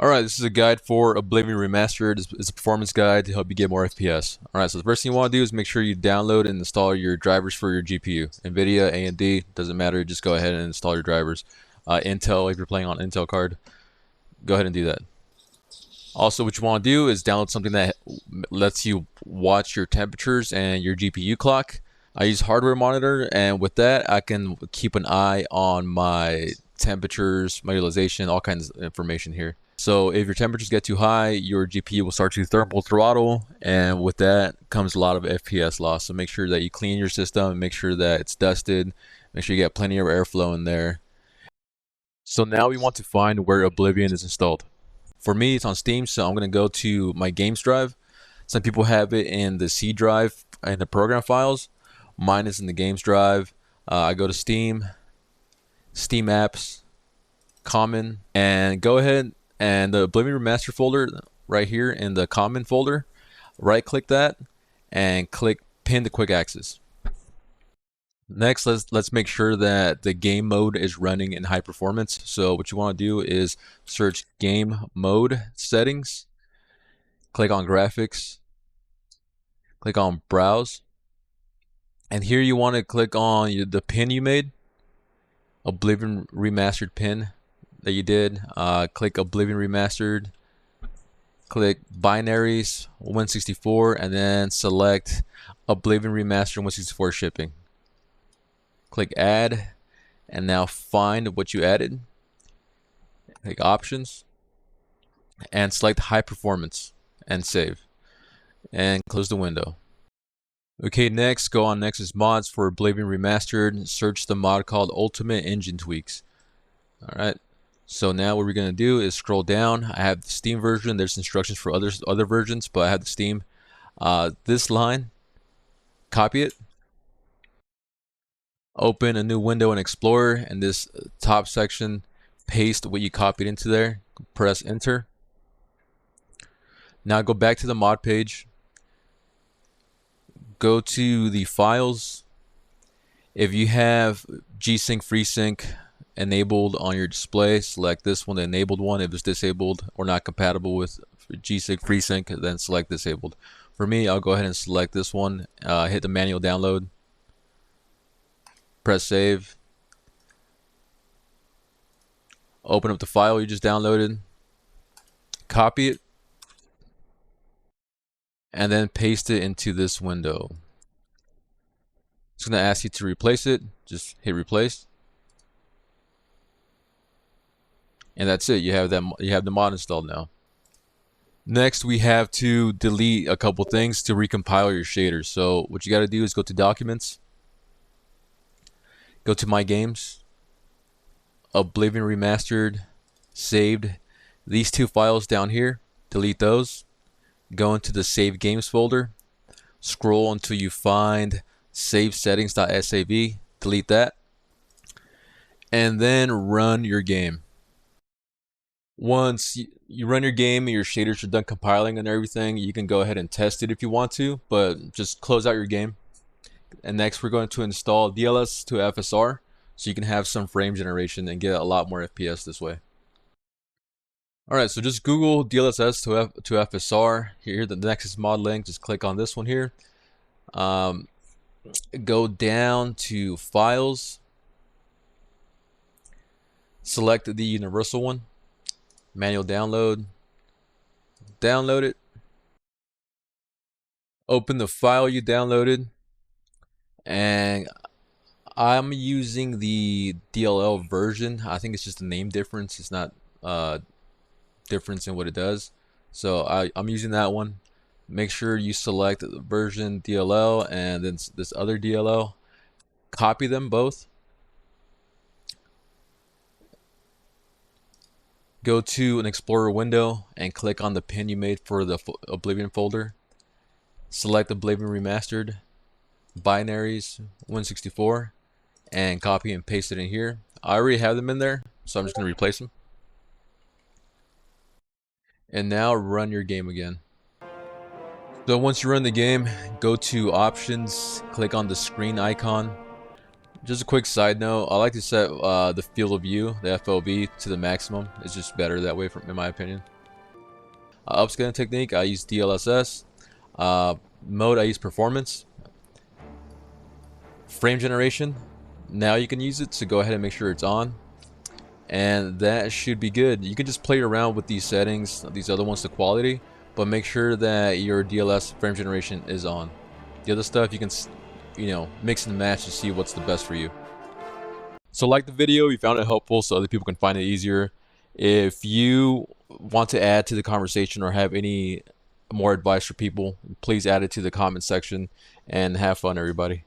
Alright, this is a guide for Oblivion Remastered. It's a performance guide to help you get more FPS. Alright, so the first thing you want to do is make sure you download and install your drivers for your GPU. NVIDIA, AMD, doesn't matter, just go ahead and install your drivers. Intel, if you're playing on Intel card, go ahead and do that. Also, what you want to do is download something that lets you watch your temperatures and your GPU clock. I use Hardware Monitor, and with that, I can keep an eye on my temperatures, my utilization, all kinds of information here. So if your temperatures get too high, your GPU will start to thermal throttle, and with that comes a lot of FPS loss. So make sure that you clean your system and make sure that it's dusted. Make sure you get plenty of airflow in there. So now we want to find where Oblivion is installed. For me, it's on Steam, so I'm going to go to my games drive. Some people have it in the C drive and the program files. Mine is in the games drive. I go to Steam, Steam apps, common, and go ahead and the Oblivion Remastered folder right here in the common folder, right click that and click pin to quick access. Next, let's make sure that the game mode is running in high performance. So what you want to do is search game mode settings, click on graphics, click on browse, and here you want to click on the pin you made, Oblivion Remastered pin that you did. Click Oblivion Remastered, click binaries 164, and then select Oblivion Remastered 164 shipping. Click add, and now find what you added. Click options and select high performance and save, and close the window. Okay, next go on Nexus Mods for Oblivion Remastered. Search the mod called Ultimate Engine Tweaks. Alright, so now what we're going to do is scroll down. I have the Steam version. There's instructions for other versions, but I have the Steam. This line, copy it. Open a new window in Explorer, and this top section, paste what you copied into there. Press enter. Now go back to the mod page. Go to the files. If you have G-Sync FreeSync enabled on your display, select this one, the enabled one. If it's disabled or not compatible with G-Sync FreeSync, then select disabled. For me, I'll go ahead and select this one. Hit the manual download. Press save. Open up the file you just downloaded. Copy it. And then paste it into this window. It's going to ask you to replace it. Just hit replace. And that's it. You have the mod installed now. Next, we have to delete a couple things to recompile your shaders. So what you got to do is go to documents. Go to My Games, Oblivion Remastered, saved. These two files down here, delete those. Go into the Save Games folder. Scroll until you find savesettings.sav. Delete that. And then run your game. Once you run your game and your shaders are done compiling and everything, you can go ahead and test it if you want to, but just close out your game. And next we're going to install DLSS to FSR so you can have some frame generation and get a lot more FPS this way. Alright, so just Google DLSS to FSR. Here, the Nexus mod link, just click on this one here. Go down to Files. Select the universal one. Manual download. Download it. Open the file you downloaded. And I'm using the DLL version. I think it's just a name difference. It's not difference in what it does. So I'm using that one. Make sure you select the version DLL and then this other DLL. Copy them both. Go to an Explorer window and click on the pin you made for the Oblivion folder. Select Oblivion Remastered, binaries 164, and copy and paste it in here. I already have them in there, so I'm just going to replace them. And now run your game again. So once you run the game, go to options, click on the screen icon, Just a quick side note, I like to set the field of view, the FOV, to the maximum. It's just better that way, in my opinion. Upscaling technique, I use DLSS. Mode, I use performance. Frame generation, now you can use it, so go ahead and make sure it's on. And that should be good. You can just play around with these settings, these other ones to quality, but make sure that your DLS frame generation is on. The other stuff you can, mix and match to see what's the best for you. So like the video, you found it helpful so other people can find it easier. If you want to add to the conversation or have any more advice for people, please add it to the comment section, and have fun, everybody.